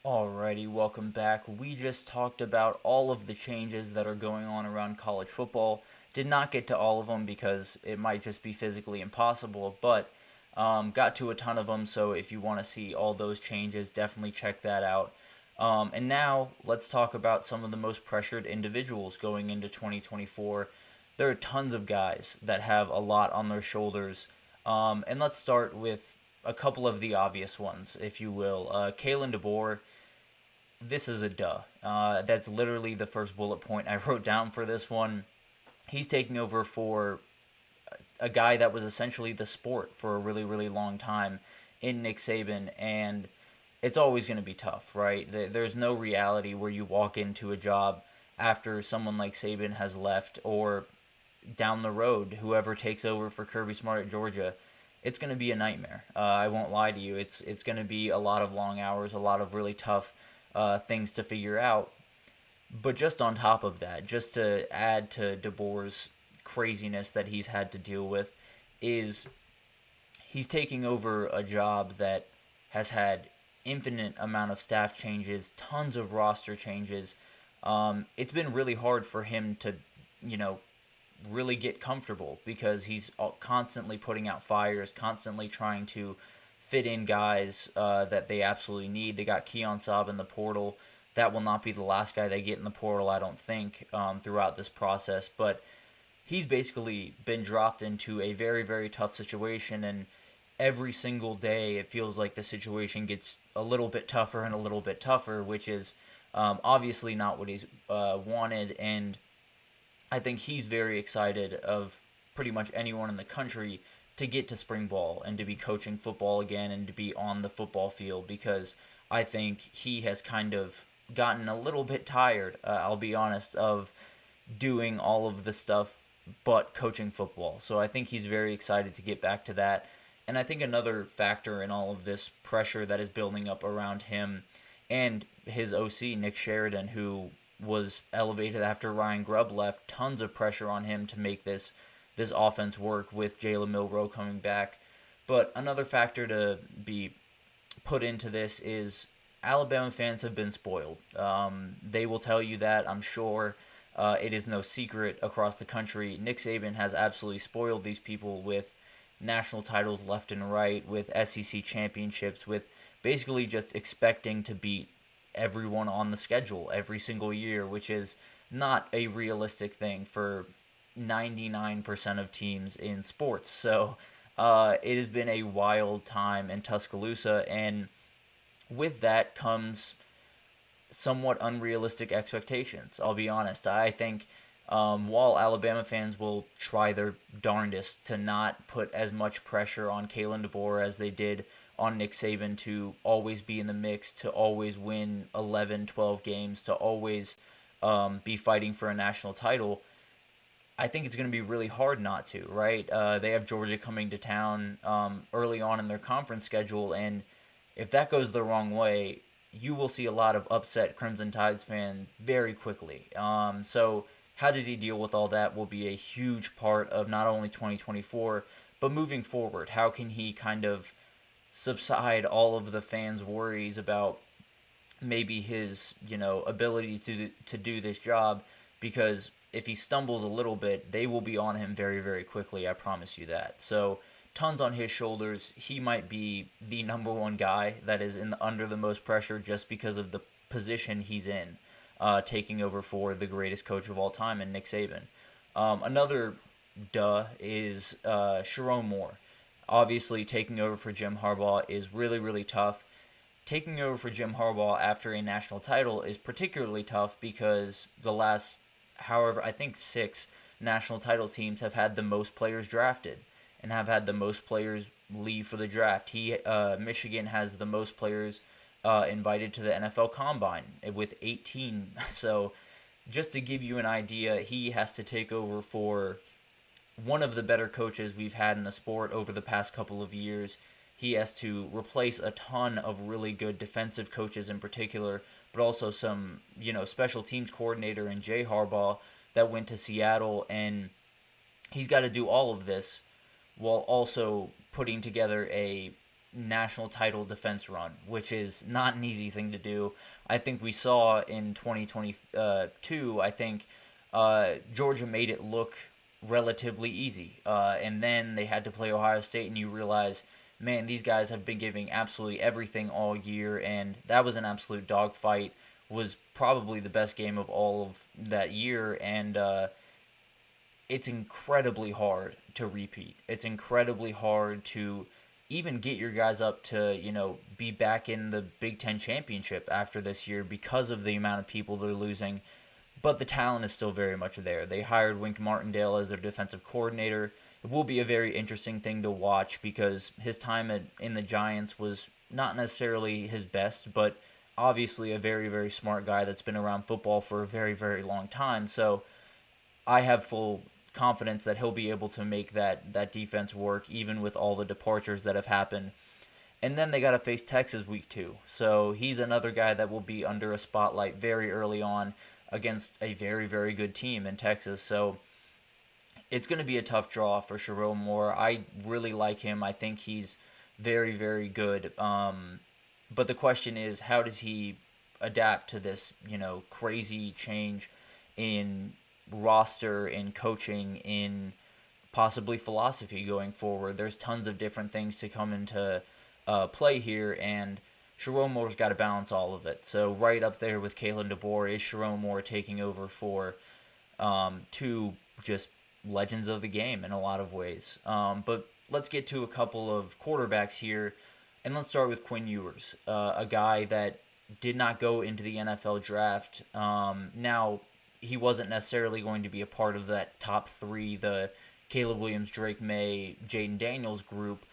Alrighty, welcome back. We just talked about all of the changes that are going on around college football. Did not get to all of them because it might just be physically impossible, but got to a ton of them. So if you want to see all those changes, definitely check that out. And now let's talk about some of the most pressured individuals going into 2024. There are tons of guys that have a lot on their shoulders. And let's start with a couple of the obvious ones, if you will. Kalen DeBoer, this is a duh. That's literally the first bullet point I wrote down for this one. He's taking over for a guy that was essentially the sport for a really, really long time in Nick Saban, and it's always going to be tough, right? There's no reality where you walk into a job after someone like Saban has left, or down the road, whoever takes over for Kirby Smart at Georgia, it's going to be a nightmare. I won't lie to you. It's going to be a lot of long hours, a lot of really tough things to figure out. But just on top of that, just to add to DeBoer's craziness that he's had to deal with, is he's taking over a job that has had infinite amount of staff changes, tons of roster changes. It's been really hard for him to, you know, really get comfortable because he's constantly putting out fires, constantly trying to fit in guys that they absolutely need. They got Keon Saab in the portal. That will not be the last guy they get in the portal, I don't think, throughout this process. But he's basically been dropped into a very, very tough situation, and every single day it feels like the situation gets a little bit tougher and a little bit tougher, which is obviously not what he's wanted. And I think he's very excited of pretty much anyone in the country to get to spring ball and to be coaching football again and to be on the football field, because I think he has kind of gotten a little bit tired, I'll be honest, of doing all of the stuff but coaching football. So I think he's very excited to get back to that. And I think another factor in all of this pressure that is building up around him and his OC, Nick Sheridan, who was elevated after Ryan Grubb left, tons of pressure on him to make this offense work with Jalen Milroe coming back. But another factor to be put into this is Alabama fans have been spoiled. They will tell you that, I'm sure. It is no secret across the country. Nick Saban has absolutely spoiled these people with national titles left and right, with SEC championships, with basically just expecting to beat everyone on the schedule every single year, which is not a realistic thing for 99% of teams in sports. So it has been a wild time in Tuscaloosa, and with that comes somewhat unrealistic expectations. I'll be honest. I think while Alabama fans will try their darndest to not put as much pressure on Kalen DeBoer as they did on Nick Saban to always be in the mix, to always win 11, 12 games, to always be fighting for a national title, I think it's going to be really hard not to, right? They have Georgia coming to town early on in their conference schedule, and if that goes the wrong way, you will see a lot of upset Crimson Tides fans very quickly. So how does he deal with all that will be a huge part of not only 2024, but moving forward. How can he kind of subside all of the fans' worries about maybe his, ability to do this job, because if he stumbles a little bit, they will be on him very, very quickly. I promise you that. So tons on his shoulders. He might be the number one guy that is under the most pressure just because of the position he's in, taking over for the greatest coach of all time in Nick Saban. Another duh is Sharon Moore. Obviously, taking over for Jim Harbaugh is really, really tough. Taking over for Jim Harbaugh after a national title is particularly tough because the last, however, I think 6 national title teams have had the most players drafted and have had the most players leave for the draft. Michigan has the most players invited to the NFL Combine with 18. So just to give you an idea, he has to take over for one of the better coaches we've had in the sport over the past couple of years. He has to replace a ton of really good defensive coaches in particular, but also some, special teams coordinator in Jay Harbaugh that went to Seattle, and he's got to do all of this while also putting together a national title defense run, which is not an easy thing to do. I think we saw in 2022, I think Georgia made it look relatively easy. And then they had to play Ohio State, and you realize, man, these guys have been giving absolutely everything all year, and that was an absolute dogfight. Was probably the best game of all of that year, and it's incredibly hard to repeat. It's incredibly hard to even get your guys up to, be back in the Big Ten championship after this year because of the amount of people they're losing. But the talent is still very much there. They hired Wink Martindale as their defensive coordinator. It will be a very interesting thing to watch because his time in the Giants was not necessarily his best, but obviously a very, very smart guy that's been around football for a very, very long time. So I have full confidence that he'll be able to make that defense work even with all the departures that have happened. And then they got to face Texas week 2. So he's another guy that will be under a spotlight very early on against a very, very good team in Texas. So it's going to be a tough draw for Sherrone Moore. I really like him. I think he's very, very good. But the question is, how does he adapt to this, crazy change in roster, in coaching, in possibly philosophy going forward? There's tons of different things to come into play here, and Sherrone Moore's got to balance all of it. So right up there with Kalen DeBoer is Sherrone Moore taking over for two just legends of the game in a lot of ways. But let's get to a couple of quarterbacks here, and let's start with Quinn Ewers, a guy that did not go into the NFL draft. Now, he wasn't necessarily going to be a part of that top 3, the Caleb Williams, Drake May, Jaden Daniels group.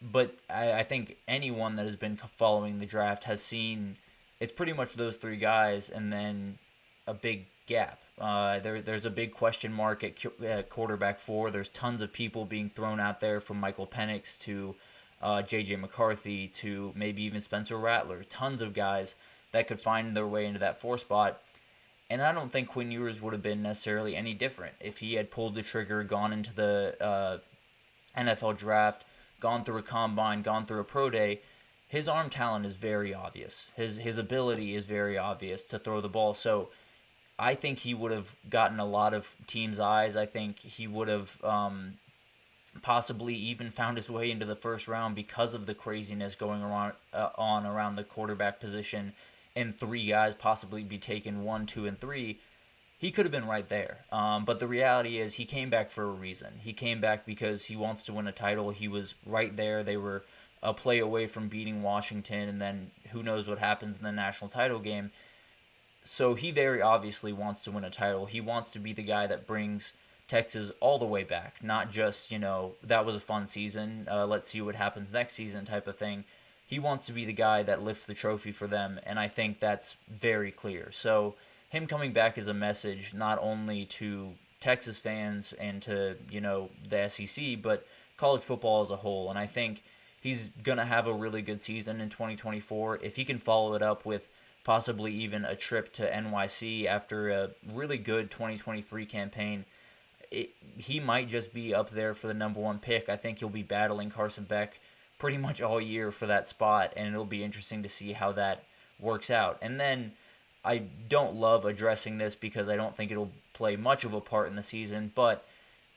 But I think anyone that has been following the draft has seen it's pretty much those 3 guys and then a big gap. There's a big question mark at quarterback 4. There's tons of people being thrown out there, from Michael Penix to J.J. McCarthy to maybe even Spencer Rattler. Tons of guys that could find their way into that 4 spot. And I don't think Quinn Ewers would have been necessarily any different if he had pulled the trigger, gone into the NFL draft, gone through a combine, gone through a pro day. His arm talent is very obvious. His ability is very obvious to throw the ball. So I think he would have gotten a lot of teams' eyes. I think he would have possibly even found his way into the first round because of the craziness going on around the quarterback position, and 3 guys possibly be taken 1, 2, and 3. He could have been right there. But the reality is he came back for a reason. He came back because he wants to win a title. He was right there. They were a play away from beating Washington, and then who knows what happens in the national title game. So he very obviously wants to win a title. He wants to be the guy that brings Texas all the way back, not just, that was a fun season, let's see what happens next season type of thing. He wants to be the guy that lifts the trophy for them, and I think that's very clear. So him coming back is a message not only to Texas fans and to, the SEC, but college football as a whole. And I think he's going to have a really good season in 2024. If he can follow it up with possibly even a trip to NYC after a really good 2023 campaign, he might just be up there for the number 1 pick. I think he'll be battling Carson Beck pretty much all year for that spot, and it'll be interesting to see how that works out. And then I don't love addressing this because I don't think it'll play much of a part in the season, but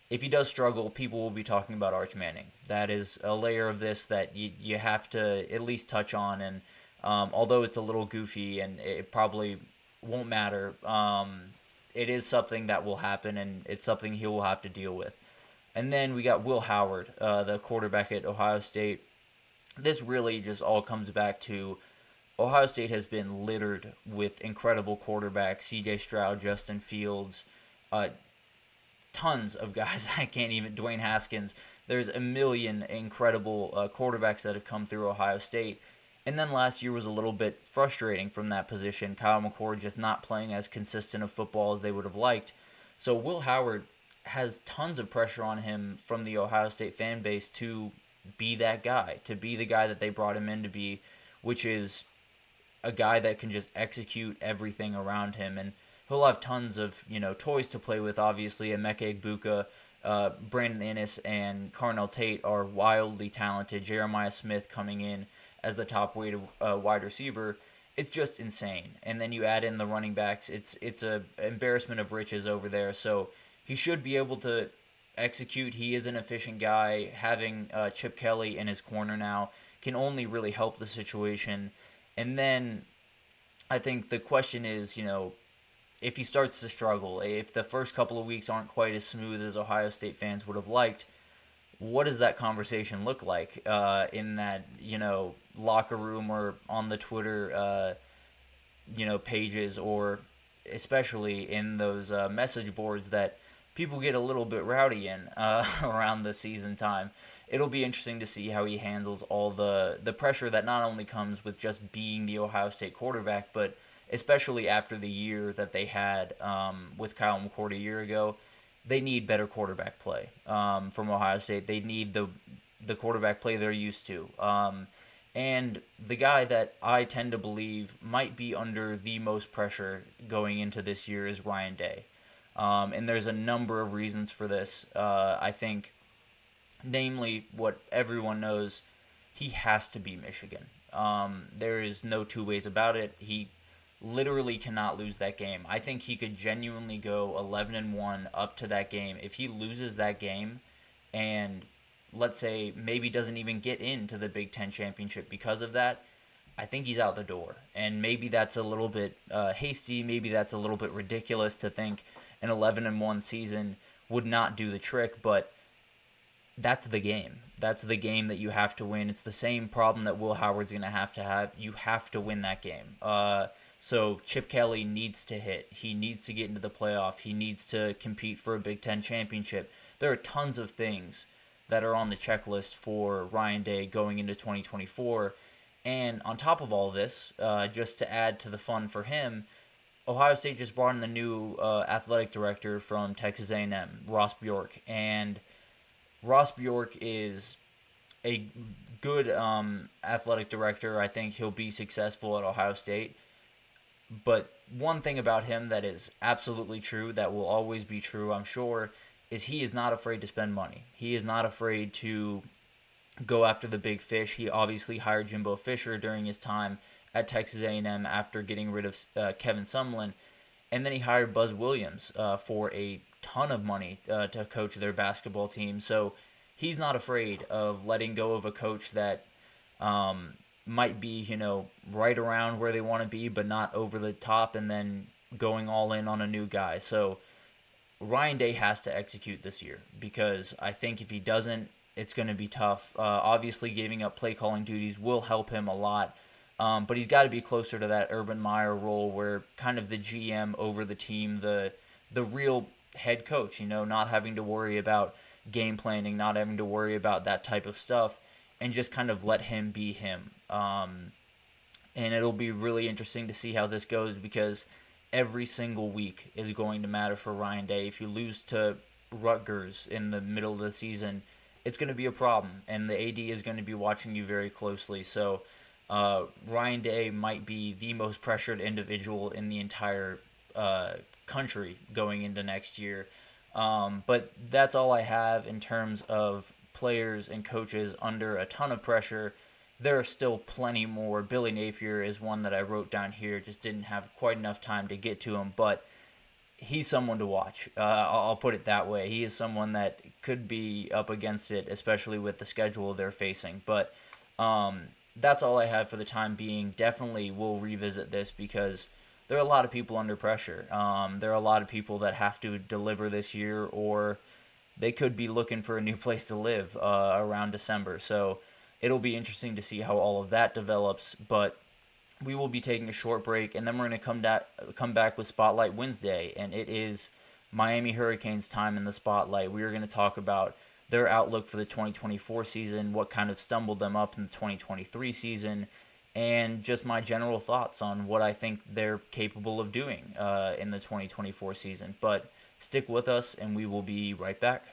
if he does struggle, people will be talking about Arch Manning. That is a layer of this that you have to at least touch on, and although it's a little goofy and it probably won't matter, it is something that will happen, and it's something he will have to deal with. And then we got Will Howard, the quarterback at Ohio State. This really just all comes back to Ohio State has been littered with incredible quarterbacks. C.J. Stroud, Justin Fields, tons of guys. I can't even, Dwayne Haskins. There's a million incredible quarterbacks that have come through Ohio State. And then last year was a little bit frustrating from that position. Kyle McCord just not playing as consistent of football as they would have liked. So Will Howard has tons of pressure on him from the Ohio State fan base to be that guy, to be the guy that they brought him in to be, which is a guy that can just execute everything around him. And he'll have tons of, toys to play with, obviously. Emeka Egbuka, Brandon Inniss and Carnell Tate are wildly talented. Jeremiah Smith coming in as the top wide receiver. It's just insane. And then you add in the running backs. It's a embarrassment of riches over there. So he should be able to execute. He is an efficient guy. Having Chip Kelly in his corner now can only really help the situation. And then I think the question is, if he starts to struggle, if the first couple of weeks aren't quite as smooth as Ohio State fans would have liked, what does that conversation look like in that, locker room or on the Twitter, pages, or especially in those message boards that people get a little bit rowdy in around the season time. It'll be interesting to see how he handles all the pressure that not only comes with just being the Ohio State quarterback, but especially after the year that they had with Kyle McCord a year ago. They need better quarterback play from Ohio State. They need the quarterback play they're used to. And the guy that I tend to believe might be under the most pressure going into this year is Ryan Day. And there's a number of reasons for this. I think, namely, what everyone knows, he has to be Michigan. There is no two ways about it. He literally cannot lose that game. I think he could genuinely go 11-1 up to that game. If he loses that game and, let's say, maybe doesn't even get into the Big Ten championship because of that, I think he's out the door. And maybe that's a little bit hasty. Maybe that's a little bit ridiculous to think an 11-1 season would not do the trick, but that's the game. That's the game that you have to win. It's the same problem that Will Howard's going to have. You have to win that game. So Chip Kelly needs to hit. He needs to get into the playoff. He needs to compete for a Big Ten championship. There are tons of things that are on the checklist for Ryan Day going into 2024. And on top of all this, just to add to the fun for him, Ohio State just brought in the new athletic director from Texas A&M, Ross Bjork. And Ross Bjork is a good athletic director. I think he'll be successful at Ohio State. But one thing about him that is absolutely true, that will always be true, I'm sure, is he is not afraid to spend money. He is not afraid to go after the big fish. He obviously hired Jimbo Fisher during his time at Texas A&M after getting rid of Kevin Sumlin. And then he hired Buzz Williams for a ton of money to coach their basketball team. So he's not afraid of letting go of a coach that might be, right around where they want to be, but not over the top, and then going all in on a new guy. So Ryan Day has to execute this year, because I think if he doesn't, it's going to be tough. Obviously, giving up play calling duties will help him a lot, but he's got to be closer to that Urban Meyer role, where kind of the GM over the team, the real head coach, not having to worry about game planning, not having to worry about that type of stuff, and just kind of let him be him. And it'll be really interesting to see how this goes, because every single week is going to matter for Ryan Day. If you lose to Rutgers in the middle of the season, it's going to be a problem, and the AD is going to be watching you very closely. So Ryan Day might be the most pressured individual in the entire country going into next year. But that's all I have in terms of players and coaches under a ton of pressure. There are still plenty more. Billy Napier is one that I wrote down here. Just didn't have quite enough time to get to him, but he's someone to watch. I'll put it that way. He is someone that could be up against it, especially with the schedule they're facing. But that's all I have for the time being. Definitely will revisit this, because there are a lot of people under pressure. There are a lot of people that have to deliver this year, or they could be looking for a new place to live around December. So it'll be interesting to see how all of that develops, but we will be taking a short break, and then we're going to come back with Spotlight Wednesday, and it is Miami Hurricanes time in the spotlight. We are going to talk about their outlook for the 2024 season, what kind of stumbled them up in the 2023 season, and just my general thoughts on what I think they're capable of doing in the 2024 season. But stick with us, and we will be right back.